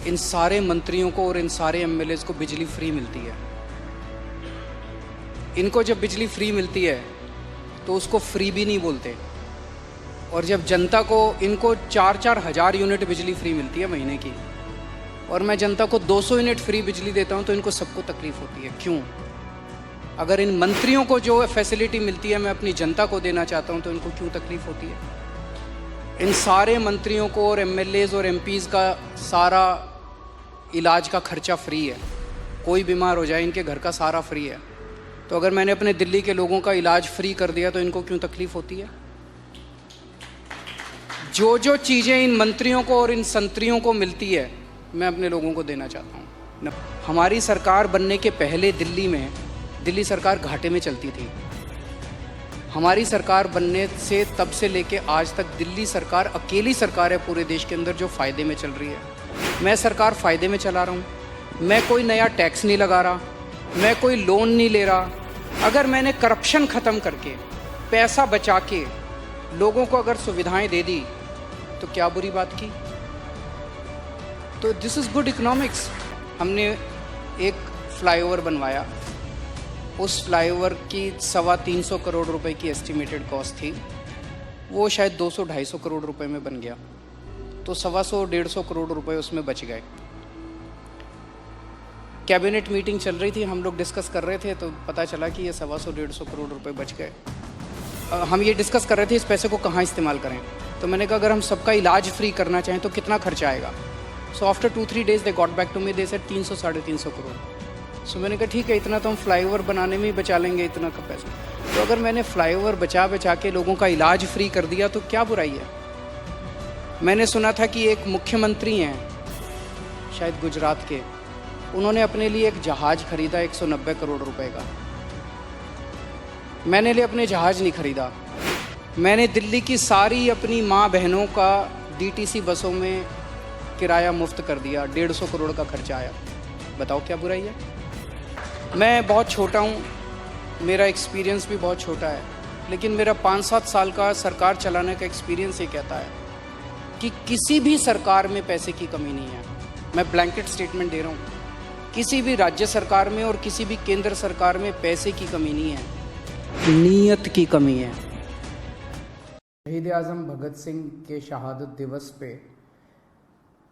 इन सारे मंत्रियों को और इन सारे एमएलएज को बिजली फ्री मिलती है। इनको जब बिजली फ्री मिलती है तो उसको फ्री भी नहीं बोलते, और जब जनता को, इनको 4-4 हज़ार यूनिट बिजली फ्री मिलती है महीने की, और मैं जनता को 200 यूनिट फ्री बिजली देता हूं, तो इनको सबको तकलीफ होती है। क्यों? अगर इन मंत्रियों को जो फैसिलिटी मिलती है मैं अपनी जनता को देना चाहता हूं, तो इनको क्यों तकलीफ होती है? इन सारे मंत्रियों को और एमएलएज और एमपीज़ का सारा इलाज का खर्चा फ्री है। कोई बीमार हो जाए इनके घर का सारा फ्री है। तो अगर मैंने अपने दिल्ली के लोगों का इलाज फ्री कर दिया तो इनको क्यों तकलीफ होती है? जो जो चीज़ें इन मंत्रियों को और इन संतरियों को मिलती है मैं अपने लोगों को देना चाहता हूँ। हमारी सरकार बनने के पहले दिल्ली सरकार घाटे में चलती थी। हमारी सरकार बनने से तब से लेके आज तक दिल्ली सरकार अकेली सरकार है पूरे देश के अंदर जो फ़ायदे में चल रही है। मैं सरकार फ़ायदे में चला रहा हूँ। मैं कोई नया टैक्स नहीं लगा रहा, मैं कोई लोन नहीं ले रहा। अगर मैंने करप्शन ख़त्म करके पैसा बचा के लोगों को अगर सुविधाएं दे दी तो क्या बुरी बात की? तो दिस इज़ गुड इकोनॉमिक्स। हमने एक फ्लाईओवर बनवाया, उस फ्लाईओवर की 325 करोड़ रुपए की एस्टिमेटेड कॉस्ट थी, वो शायद 200-250 करोड़ रुपए में बन गया, तो 125 करोड़ रुपए उसमें बच गए। कैबिनेट मीटिंग चल रही थी, हम लोग डिस्कस कर रहे थे, तो पता चला कि ये 125 करोड़ रुपए बच गए। हम ये डिस्कस कर रहे थे इस पैसे को कहाँ इस्तेमाल करें। तो मैंने कहा अगर हम सबका इलाज फ्री करना चाहें तो कितना खर्चा आएगा? So after 2-3 days they got back to me, they said 300-350 crore. So मैंने कहा ठीक है, इतना तो हम फ्लाईओवर बनाने में ही बचा लेंगे, इतना का पैसा। तो अगर मैंने फ्लाईओवर बचा के लोगों का इलाज फ्री कर दिया तो क्या बुराई है? मैंने सुना था कि एक मुख्यमंत्री हैं शायद गुजरात के, उन्होंने अपने लिए एक जहाज़ खरीदा 190 करोड़ रुपए का। मैंने लिए अपने जहाज़ नहीं खरीदा, मैंने दिल्ली की सारी अपनी माँ बहनों का डीटीसी बसों में किराया मुफ्त कर दिया, 150 करोड़ का खर्चा आया। बताओ क्या बुराई है? मैं बहुत छोटा हूँ, मेरा एक्सपीरियंस भी बहुत छोटा है, लेकिन मेरा 5-7 साल का सरकार चलाने का एक्सपीरियंस ये कहता है कि किसी भी सरकार में पैसे की कमी नहीं है। मैं ब्लैंकेट स्टेटमेंट दे रहा हूँ, किसी भी राज्य सरकार में और किसी भी केंद्र सरकार में पैसे की कमी नहीं है, नीयत की कमी है। शहीद आज़म भगत सिंह के शहादत दिवस पे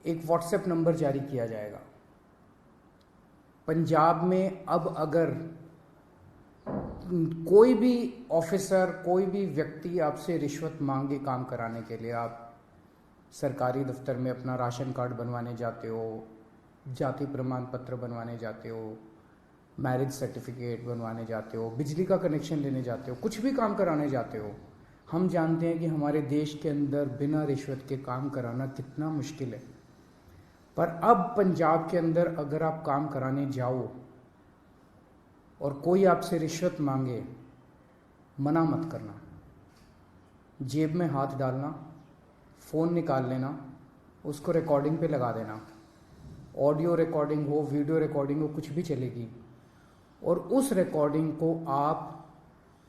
एक व्हाट्सएप नंबर जारी किया जाएगा। पंजाब में अब अगर कोई भी ऑफिसर, कोई भी व्यक्ति आपसे रिश्वत मांगे काम कराने के लिए, आप सरकारी दफ्तर में अपना राशन कार्ड बनवाने जाते हो, जाति प्रमाण पत्र बनवाने जाते हो, मैरिज सर्टिफिकेट बनवाने जाते हो, बिजली का कनेक्शन लेने जाते हो, कुछ भी काम कराने जाते हो, हम जानते हैं कि हमारे देश के अंदर बिना रिश्वत के काम कराना कितना मुश्किल है। पर अब पंजाब के अंदर अगर आप काम कराने जाओ और कोई आपसे रिश्वत मांगे, मना मत करना, जेब में हाथ डालना, फ़ोन निकाल लेना, उसको रिकॉर्डिंग पे लगा देना। ऑडियो रिकॉर्डिंग हो, वीडियो रिकॉर्डिंग हो, कुछ भी चलेगी, और उस रिकॉर्डिंग को आप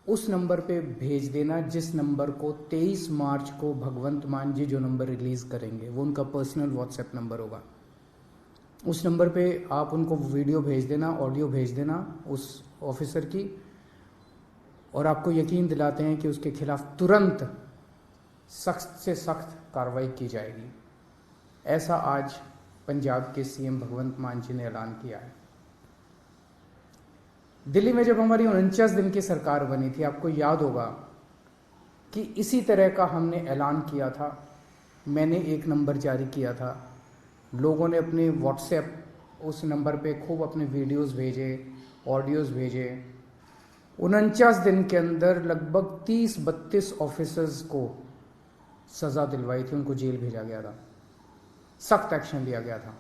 उस नंबर पे भेज देना जिस नंबर को 23 मार्च को भगवंत मान जी जो नंबर रिलीज़ करेंगे, वो उनका पर्सनल व्हाट्सएप नंबर होगा। उस नंबर पे आप उनको वीडियो भेज देना, ऑडियो भेज देना उस ऑफिसर की, और आपको यकीन दिलाते हैं कि उसके खिलाफ तुरंत सख्त से सख्त कार्रवाई की जाएगी। ऐसा आज पंजाब के सीएम भगवंत मान जी ने ऐलान किया है। दिल्ली में जब हमारी 49 दिन की सरकार बनी थी, आपको याद होगा कि इसी तरह का हमने ऐलान किया था। मैंने एक नंबर जारी किया था, लोगों ने अपने व्हाट्सएप उस नंबर पे खूब अपने वीडियोस भेजे, ऑडियोज़ भेजे। 49 दिन के अंदर लगभग 30-32 ऑफिसर्स को सज़ा दिलवाई थी, उनको जेल भेजा गया था, सख्त एक्शन लिया गया था।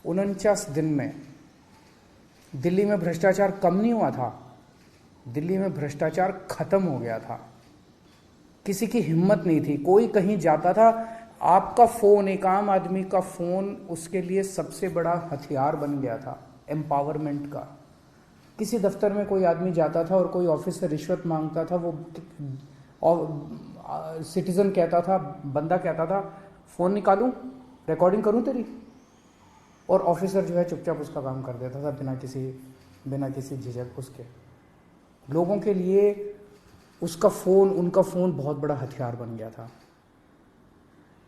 49 दिन में दिल्ली में भ्रष्टाचार कम नहीं हुआ था, दिल्ली में भ्रष्टाचार खत्म हो गया था। किसी की हिम्मत नहीं थी, कोई कहीं जाता था, आपका फ़ोन, एक आम आदमी का फ़ोन उसके लिए सबसे बड़ा हथियार बन गया था एम्पावरमेंट का। किसी दफ्तर में कोई आदमी जाता था और कोई ऑफिसर रिश्वत मांगता था, वो सिटीज़न कहता था, बंदा कहता था, फ़ोन निकालूं, रिकॉर्डिंग करूं तेरी, और ऑफिसर जो है चुपचाप उसका काम कर देता था बिना किसी झिझक उसके। लोगों के लिए उनका फ़ोन बहुत बड़ा हथियार बन गया था।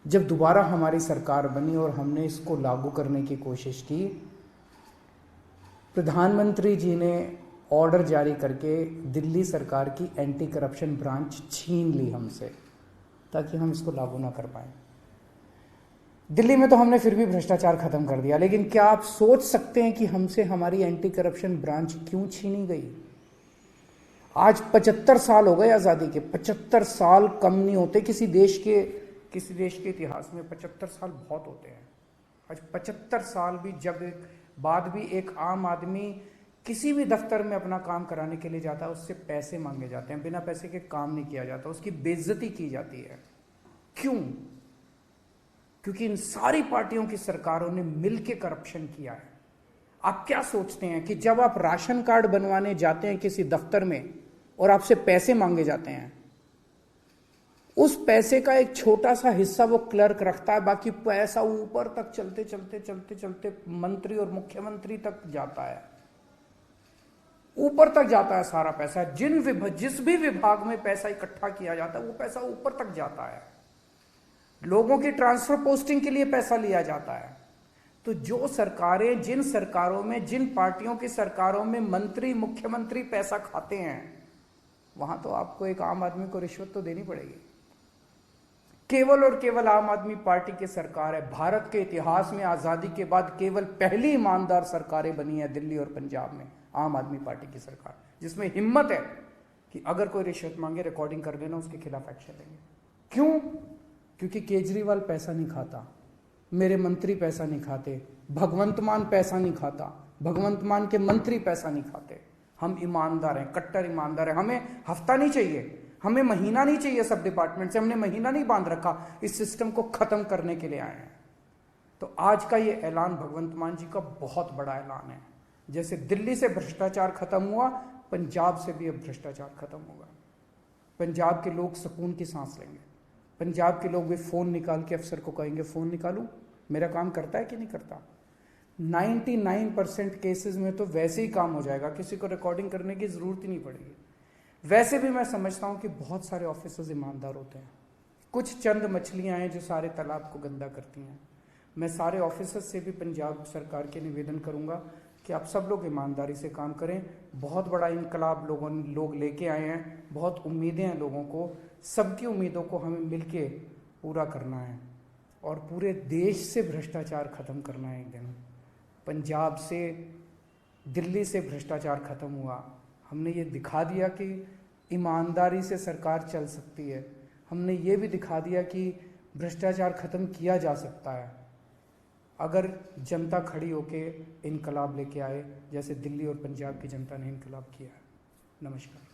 जब दोबारा हमारी सरकार बनी और हमने इसको लागू करने की कोशिश की, प्रधानमंत्री जी ने ऑर्डर जारी करके दिल्ली सरकार की एंटी करप्शन ब्रांच छीन ली हमसे, ताकि हम इसको लागू ना कर पाए। दिल्ली में तो हमने फिर भी भ्रष्टाचार खत्म कर दिया, लेकिन क्या आप सोच सकते हैं कि हमसे हमारी एंटी करप्शन ब्रांच क्यों छीनी गई? आज 75 साल हो गए आज़ादी के। 75 साल कम नहीं होते किसी देश के इतिहास में। 75 साल बहुत होते हैं। आज 75 साल बाद भी एक आम आदमी किसी भी दफ्तर में अपना काम कराने के लिए जाता है, उससे पैसे मांगे जाते हैं। बिना पैसे के काम नहीं किया जाता, उसकी बेइज्जती की जाती है। क्यों? क्योंकि इन सारी पार्टियों की सरकारों ने मिलकर करप्शन किया है। आप क्या सोचते हैं कि जब आप राशन कार्ड बनवाने जाते हैं किसी दफ्तर में और आपसे पैसे मांगे जाते हैं, उस पैसे का एक छोटा सा हिस्सा वो क्लर्क रखता है, बाकी पैसा ऊपर तक चलते मंत्री और मुख्यमंत्री तक जाता है। ऊपर तक जाता है सारा पैसा। जिस भी विभाग में पैसा इकट्ठा किया जाता है वो पैसा ऊपर तक जाता है। लोगों की ट्रांसफर पोस्टिंग के लिए पैसा लिया जाता है। तो जो सरकारें, जिन सरकारों में, जिन पार्टियों की सरकारों में मंत्री मुख्यमंत्री पैसा खाते हैं, वहां तो आपको एक आम आदमी को रिश्वत तो देनी पड़ेगी। केवल और केवल आम आदमी पार्टी की सरकार है। भारत के इतिहास में आजादी के बाद केवल पहली ईमानदार सरकारें बनी है दिल्ली और पंजाब में, आम आदमी पार्टी की सरकार, जिसमें हिम्मत है कि अगर कोई रिश्वत मांगे रिकॉर्डिंग कर देना, उसके खिलाफ एक्शन लेंगे। क्यों? क्योंकि केजरीवाल पैसा नहीं खाता, मेरे मंत्री पैसा नहीं खाते, भगवंत मान पैसा नहीं खाता, भगवंत मान के मंत्री पैसा नहीं खाते। हम ईमानदार हैं, कट्टर ईमानदार हैं। हमें हफ्ता नहीं चाहिए, हमें महीना नहीं चाहिए। सब डिपार्टमेंट से हमने महीना नहीं बांध रखा, इस सिस्टम को खत्म करने के लिए आए हैं। तो आज का ये ऐलान भगवंत मान जी का बहुत बड़ा ऐलान है। जैसे दिल्ली से भ्रष्टाचार खत्म हुआ, पंजाब से भी अब भ्रष्टाचार खत्म होगा। पंजाब के लोग सुकून की सांस लेंगे। पंजाब के लोग भी फोन निकाल के अफसर को कहेंगे, फोन निकालूं, मेरा काम करता है कि नहीं करता। 99% केसेस में तो वैसे ही काम हो जाएगा, किसी को रिकॉर्डिंग करने की जरूरत ही नहीं पड़ेगी। वैसे भी मैं समझता हूं कि बहुत सारे ऑफिसर्स ईमानदार होते हैं। कुछ चंद मछलियां हैं जो सारे तालाब को गंदा करती हैं। मैं सारे ऑफिसर्स से भी पंजाब सरकार के निवेदन करूंगा कि आप सब लोग ईमानदारी से काम करें। बहुत बड़ा इनकलाब लोग लेके आए हैं, बहुत उम्मीदें हैं लोगों को। सबकी उम्मीदों को हमें मिलके पूरा करना है और पूरे देश से भ्रष्टाचार खत्म करना है। एक दिन पंजाब से, दिल्ली से भ्रष्टाचार खत्म हुआ। हमने ये दिखा दिया कि ईमानदारी से सरकार चल सकती है। हमने ये भी दिखा दिया कि भ्रष्टाचार खत्म किया जा सकता है अगर जनता खड़ी होके इनकलाब लेके आए, जैसे दिल्ली और पंजाब की जनता ने इनकलाब किया है। नमस्कार।